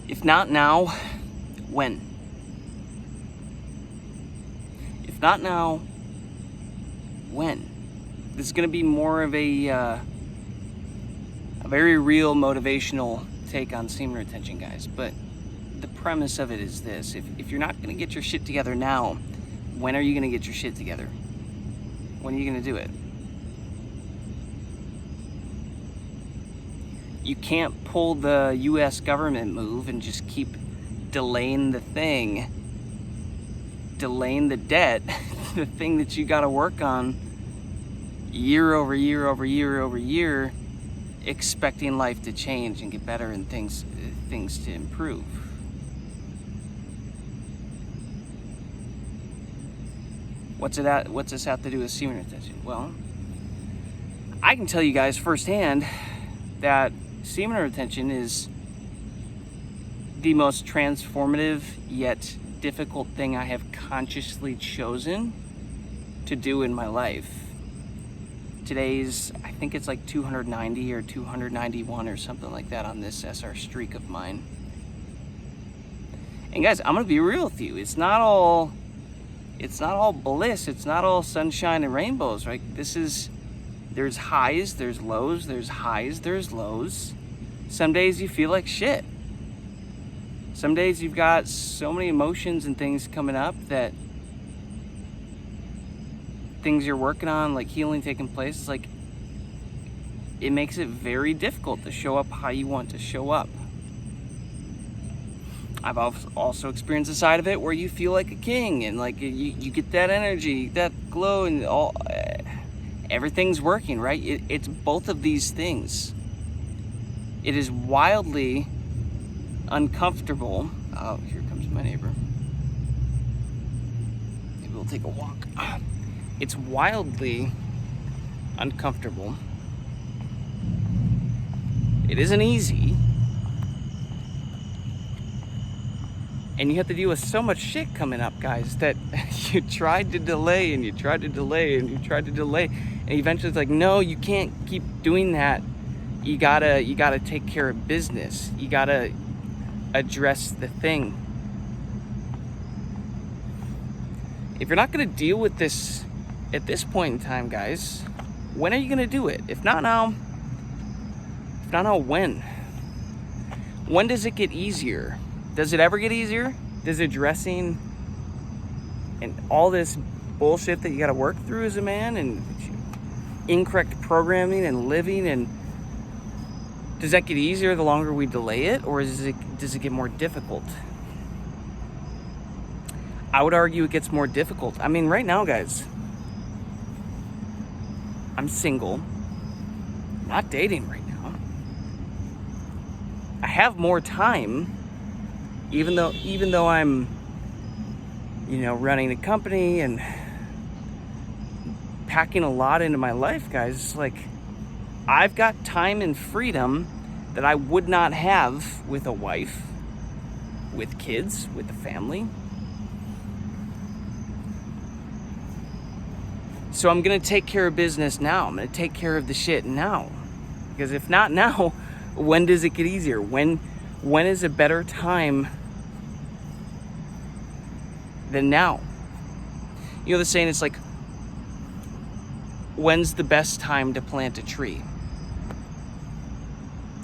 If not now, when? If not now, when? This is going to be more of a very real motivational take on semen retention, guys. But the premise of it is this. If you're not going to get your shit together now, when are you going to get your shit together? When are you going to do it? You can't pull the US government move and just keep delaying the thing, delaying the debt, the thing that you got to work on year over year over year over year, expecting life to change and get better and things to improve. What's this have to do with semen retention? Well, I can tell you guys firsthand that semen retention is the most transformative yet difficult thing I have consciously chosen to do in my life. Today's, I think it's like 290 or 291 or something like that on this SR streak of mine. And guys, I'm gonna be real with you. It's not all bliss. It's not all sunshine and rainbows, right? There's highs, there's lows, there's highs, there's lows. Some days you feel like shit. Some days you've got so many emotions and things coming up that things you're working on, like healing taking place, it's like it makes it very difficult to show up how you want to show up. I've also experienced the side of it where you feel like a king and like you get that energy, that glow, and all everything's working, right? It's both of these things. It is wildly uncomfortable. Oh, here comes my neighbor. Maybe we'll take a walk. It's wildly uncomfortable. It isn't easy. And you have to deal with so much shit coming up, guys, that you tried to delay and you tried to delay and you tried to delay. And eventually it's like, no, you can't keep doing that. You gotta take care of business. You gotta address the thing. If you're not gonna deal with this at this point in time, guys, when are you gonna do it? If not now, when? When does it get easier? Does it ever get easier? Does addressing and all this bullshit that you gotta work through as a man and incorrect programming and living, and does that get easier the longer we delay it, or does it get more difficult? I would argue it gets more difficult. I mean, right now, guys, I'm single, not dating right now. I have more time, even though I'm, running a company and packing a lot into my life, guys. It's like I've got time and freedom that I would not have with a wife, with kids, with a family. So I'm gonna take care of business now. I'm gonna take care of the shit now. Because if not now, when does it get easier? When is a better time than now? You know the saying, it's like, when's the best time to plant a tree?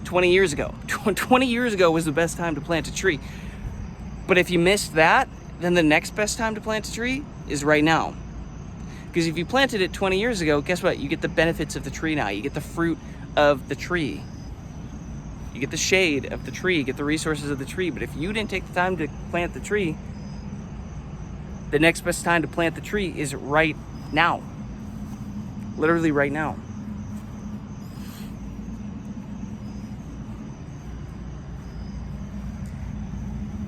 20 years ago. 20 years ago was the best time to plant a tree. But if you missed that, then the next best time to plant a tree is right now. Because if you planted it 20 years ago, guess what? You get the benefits of the tree now. You get the fruit of the tree. You get the shade of the tree. You get the resources of the tree. But if you didn't take the time to plant the tree, the next best time to plant the tree is right now. Literally right now.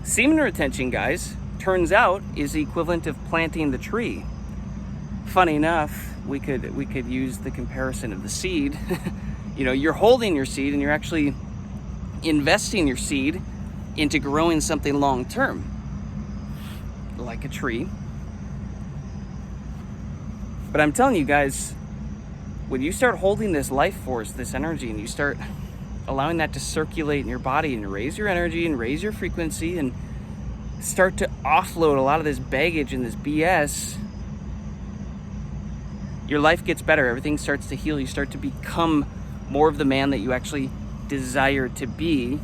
Semen retention, guys, turns out is the equivalent of planting the tree. Funny enough, we could use the comparison of the seed. You're holding your seed and you're actually investing your seed into growing something long term, like a tree. But I'm telling you guys, when you start holding this life force, this energy, and you start allowing that to circulate in your body and raise your energy and raise your frequency and start to offload a lot of this baggage and this BS, your life gets better. Everything starts to heal. You start to become more of the man that you actually desire to be.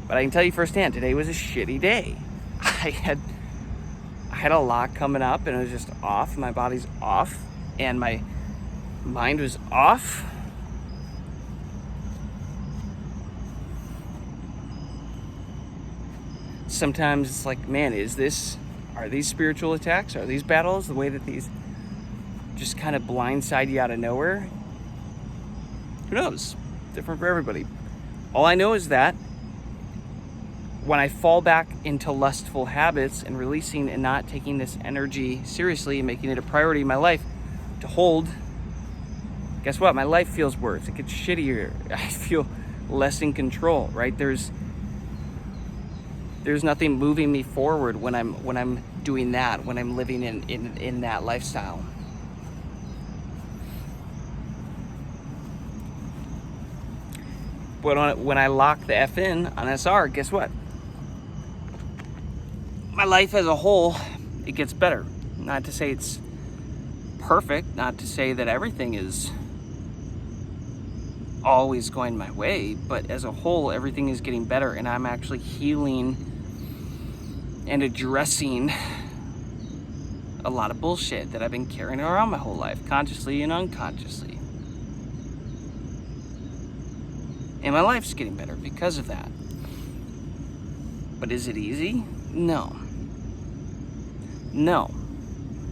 But I can tell you firsthand, today was a shitty day. I had a lot coming up and it was just off. My body's off and my mind was off. Sometimes it's like, man, are these spiritual attacks? Are these battles? The way that these just kind of blindside you out of nowhere? Who knows? Different for everybody. All I know is that when I fall back into lustful habits and releasing and not taking this energy seriously and making it a priority in my life to hold, guess what? My life feels worse. It gets shittier. I feel less in control, right? There's nothing moving me forward when I'm doing that, when I'm living in that lifestyle. But when I lock the F in on SR, guess what? My life as a whole, it gets better. Not to say it's perfect, not to say that everything is always going my way, but as a whole, everything is getting better and I'm actually healing and addressing a lot of bullshit that I've been carrying around my whole life, consciously and unconsciously. And my life's getting better because of that. But is it easy? No.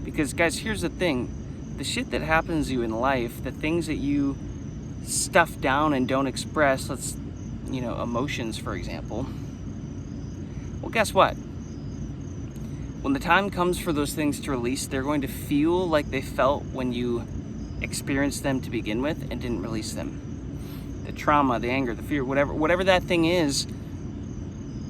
Because guys, here's the thing. The shit that happens to you in life, the things that you stuff down and don't express, emotions, for example. Well, guess what? When the time comes for those things to release, they're going to feel like they felt when you experienced them to begin with and didn't release them. The trauma, the anger, the fear, whatever that thing is,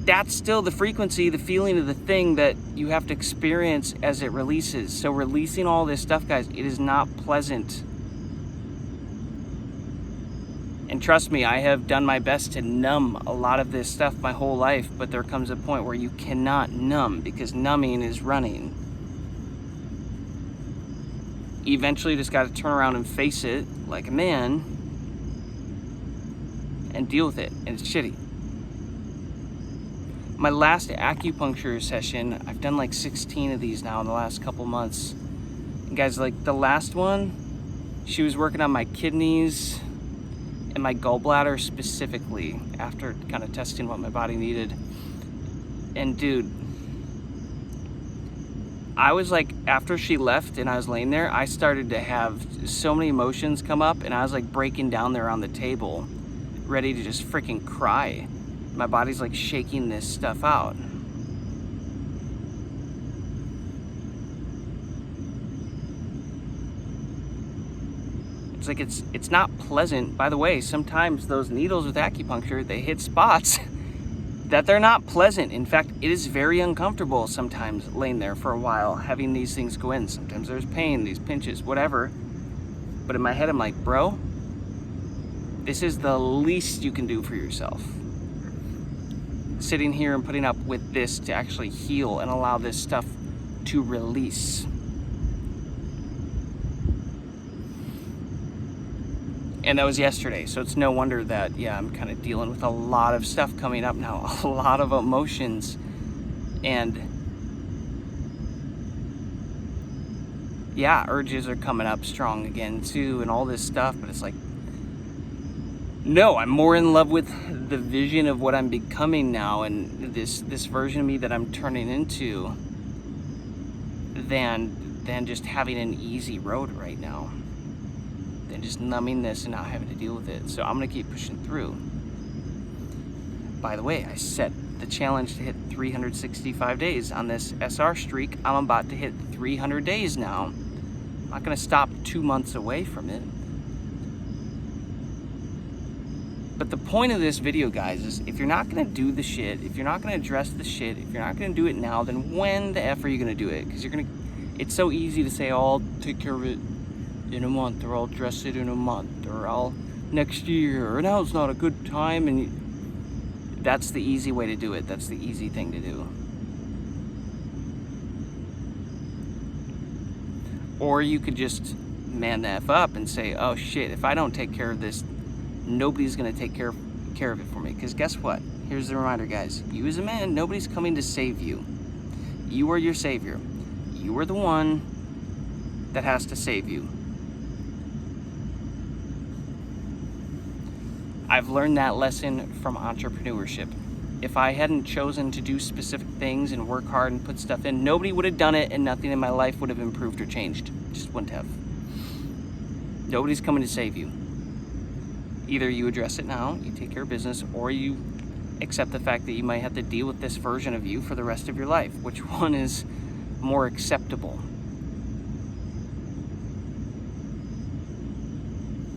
that's still the frequency, the feeling of the thing that you have to experience as it releases. So releasing all this stuff, guys, it is not pleasant. And trust me, I have done my best to numb a lot of this stuff my whole life, but there comes a point where you cannot numb because numbing is running. You eventually just got to turn around and face it like a man and deal with it, and it's shitty. My last acupuncture session, I've done like 16 of these now in the last couple months. And guys, like the last one, she was working on my kidneys and my gallbladder specifically after kind of testing what my body needed. And dude, I was like, after she left and I was laying there, I started to have so many emotions come up and I was like breaking down there on the table, ready to just freaking cry. My body's like shaking this stuff out. It's like it's not pleasant. By the way, sometimes those needles with acupuncture, they hit spots that they're not pleasant. In fact, it is very uncomfortable sometimes laying there for a while, having these things go in. Sometimes there's pain, these pinches, whatever. But in my head, I'm like, bro, this is the least you can do for yourself. Sitting here and putting up with this to actually heal and allow this stuff to release. And that was yesterday, so it's no wonder that, I'm kind of dealing with a lot of stuff coming up now, a lot of emotions. And urges are coming up strong again too, and all this stuff, but it's like, no, I'm more in love with the vision of what I'm becoming now and this version of me that I'm turning into than just having an easy road right now. Than just numbing this and not having to deal with it. So I'm gonna keep pushing through. By the way, I set the challenge to hit 365 days on this SR streak. I'm about to hit 300 days now. I'm not gonna stop 2 months away from it. But the point of this video, guys, is if you're not gonna do the shit, if you're not gonna address the shit, if you're not gonna do it now, then when the F are you gonna do it? Because it's so easy to say, oh, I'll take care of it in a month, or I'll address it in a month, or I'll next year, or now's not a good time, and that's the easy way to do it. That's the easy thing to do. Or you could just man the F up and say, oh shit, if I don't take care of this, nobody's gonna take care of it for me. Because guess what? Here's the reminder, guys. You as a man, nobody's coming to save you. You are your savior. You are the one that has to save you. I've learned that lesson from entrepreneurship. If I hadn't chosen to do specific things and work hard and put stuff in, nobody would have done it, and nothing in my life would have improved or changed. Just wouldn't have. Nobody's coming to save you. Either you address it now, you take care of business, or you accept the fact that you might have to deal with this version of you for the rest of your life. Which one is more acceptable?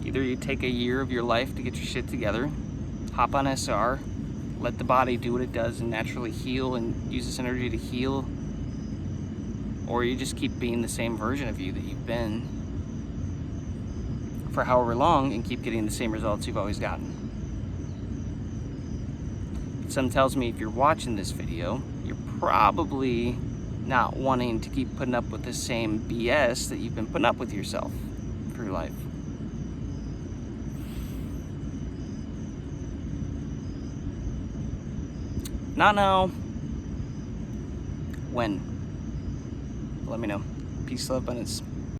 Either you take a year of your life to get your shit together, hop on SR, let the body do what it does and naturally heal and use this energy to heal, or you just keep being the same version of you that you've been for however long and keep getting the same results you've always gotten. Something tells me if you're watching this video, you're probably not wanting to keep putting up with the same BS that you've been putting up with yourself for your life. Not now. When? Let me know. Peace, love, abundance.